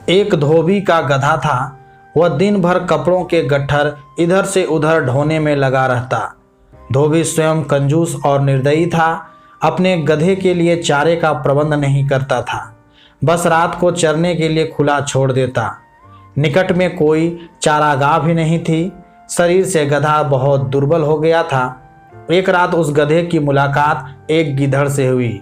एक धोबी का गधा था। वह दिन भर कपड़ों के गट्ठर इधर से उधर ढोने में लगा रहता। धोबी स्वयं कंजूस और निर्दयी था। अपने गधे के लिए चारे का प्रबंध नहीं करता था, बस रात को चरने के लिए खुला छोड़ देता। निकट में कोई चारागाह भी नहीं थी। शरीर से गधा बहुत दुर्बल हो गया था। एक रात उस गधे की मुलाकात एक गिधड़ से हुई।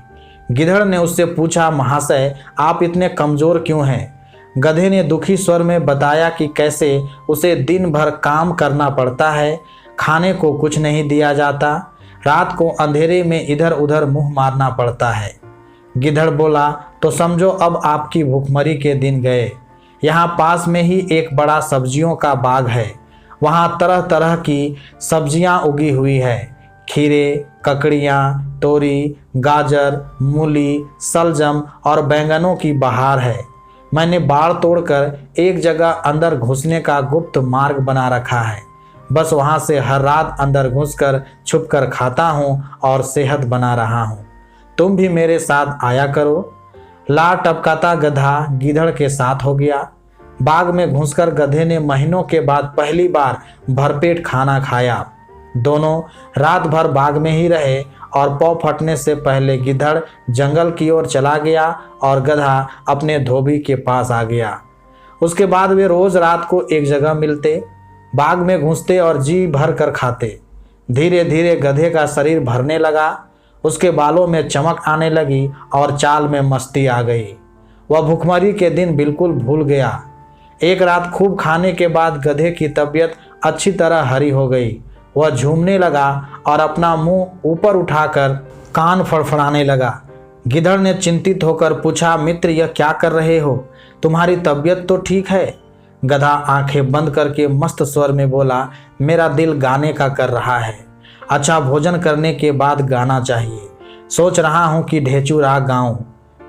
गिधड़ ने उससे पूछा, महाशय, आप इतने कमज़ोर क्यों हैं? गधे ने दुखी स्वर में बताया कि कैसे उसे दिन भर काम करना पड़ता है, खाने को कुछ नहीं दिया जाता, रात को अंधेरे में इधर उधर मुंह मारना पड़ता है। गिधड़ बोला, तो समझो अब आपकी भूखमरी के दिन गए। यहाँ पास में ही एक बड़ा सब्जियों का बाग है। वहाँ तरह तरह की सब्जियाँ उगी हुई है। खीरे, ककड़ियाँ, तोरी, गाजर, मूली, सलजम और बैंगनों की बहार है। मैंने बाड़ तोड़कर एक जगह अंदर घुसने का गुप्त मार्ग बना रखा है। बस वहाँ से हर रात अंदर घुसकर छुपकर खाता हूँ और सेहत बना रहा हूँ। तुम भी मेरे साथ आया करो। लार टपकाता गधा गिधड़ के साथ हो गया। बाग में घुसकर गधे ने महीनों के बाद पहली बार भरपेट खाना खाया। दोनों रात भर बाग में ही रहे और पौ फटने से पहले गिधड़ जंगल की ओर चला गया और गधा अपने धोबी के पास आ गया। उसके बाद वे रोज रात को एक जगह मिलते, बाग में घुसते और जी भर कर खाते। धीरे धीरे गधे का शरीर भरने लगा। उसके बालों में चमक आने लगी और चाल में मस्ती आ गई। वह भूखमरी के दिन बिल्कुल भूल गया। एक रात खूब खाने के बाद गधे की तबीयत अच्छी तरह हरी हो गई। वह झूमने लगा और अपना मुंह ऊपर उठाकर कान फड़फड़ाने लगा। गिधड़ ने चिंतित होकर पूछा, मित्र, यह क्या कर रहे हो? तुम्हारी तबीयत तो ठीक है? गधा आंखें बंद करके मस्त स्वर में बोला, मेरा दिल गाने का कर रहा है। अच्छा भोजन करने के बाद गाना चाहिए। सोच रहा हूँ कि ढेचू राग गाऊं।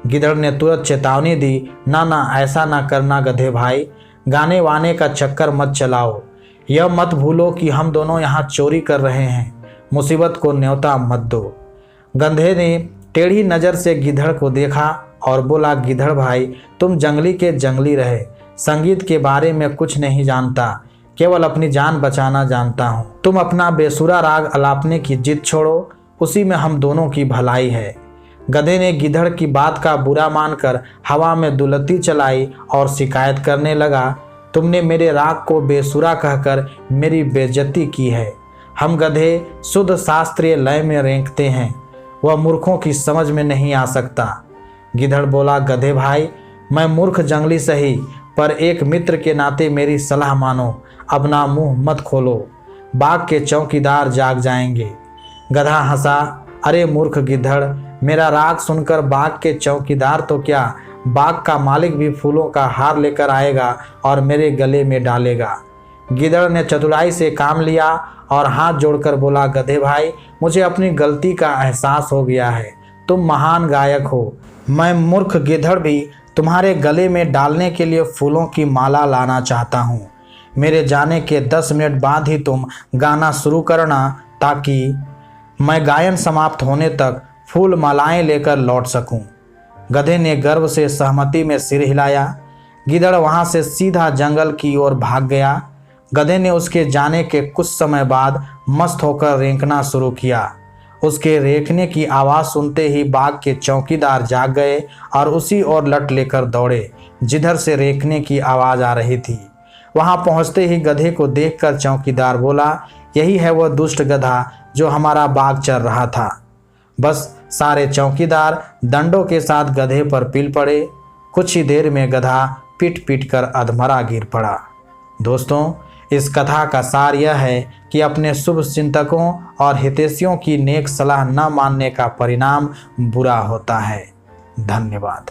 गिधड़ ने तुरंत चेतावनी दी, ना ना, ऐसा ना करना गधे भाई, गाने वाने का चक्कर मत चलाओ। यह मत भूलो कि हम दोनों यहाँ चोरी कर रहे हैं। मुसीबत को न्योता मत दो। गधे ने टेढ़ी नज़र से गिधड़ को देखा और बोला, गिधड़ भाई, तुम जंगली के जंगली रहे, संगीत के बारे में कुछ नहीं जानता, केवल अपनी जान बचाना जानता हूँ। तुम अपना बेसुरा राग अलापने की जिद छोड़ो, उसी में हम दोनों की भलाई है। गधे ने गिधड़ की बात का बुरा मानकर हवा में दुलत्ती चलाई और शिकायत करने लगा, तुमने मेरे राग को बेसुरा कहकर मेरी बेइज्जती की है। हम गधे शुद्ध शास्त्रीय लय में रेंकते हैं, वह मूर्खों की समझ में नहीं आ सकता। गिधड़ बोला, गधे भाई, मैं मूर्ख जंगली सही, पर एक मित्र के नाते मेरी सलाह मानो, अपना मुंह मत खोलो, बाग के चौकीदार जाग जाएंगे। गधा हंसा, अरे मूर्ख गिधड़, मेरा राग सुनकर बाग के चौकीदार तो क्या, बाग का मालिक भी फूलों का हार लेकर आएगा और मेरे गले में डालेगा। गिधड़ ने चतुराई से काम लिया और हाथ जोड़कर बोला, गधे भाई, मुझे अपनी गलती का एहसास हो गया है। तुम महान गायक हो। मैं मूर्ख गिधड़ भी तुम्हारे गले में डालने के लिए फूलों की माला लाना चाहता हूँ। मेरे जाने के 10 मिनट बाद ही तुम गाना शुरू करना, ताकि मैं गायन समाप्त होने तक फूल मालाएं लेकर लौट सकूं। गधे ने गर्व से सहमति में सिर हिलाया। गिधड़ वहां से सीधा जंगल की ओर भाग गया। गधे ने उसके जाने के कुछ समय बाद मस्त होकर रेंकना शुरू किया। उसके रेंकने की आवाज़ सुनते ही बाग के चौकीदार जाग गए और उसी ओर लट लेकर दौड़े जिधर से रेंकने की आवाज़ आ रही थी। वहां पहुंचते ही गधे को देखकर चौकीदार बोला, यही है वह दुष्ट गधा जो हमारा बाग चर रहा था। बस सारे चौकीदार दंडों के साथ गधे पर पील पड़े। कुछ ही देर में गधा पीट पीट कर अधमरा गिर पड़ा। दोस्तों, इस कथा का सार यह है कि अपने शुभ चिंतकों और हितैषियों की नेक सलाह न मानने का परिणाम बुरा होता है। धन्यवाद।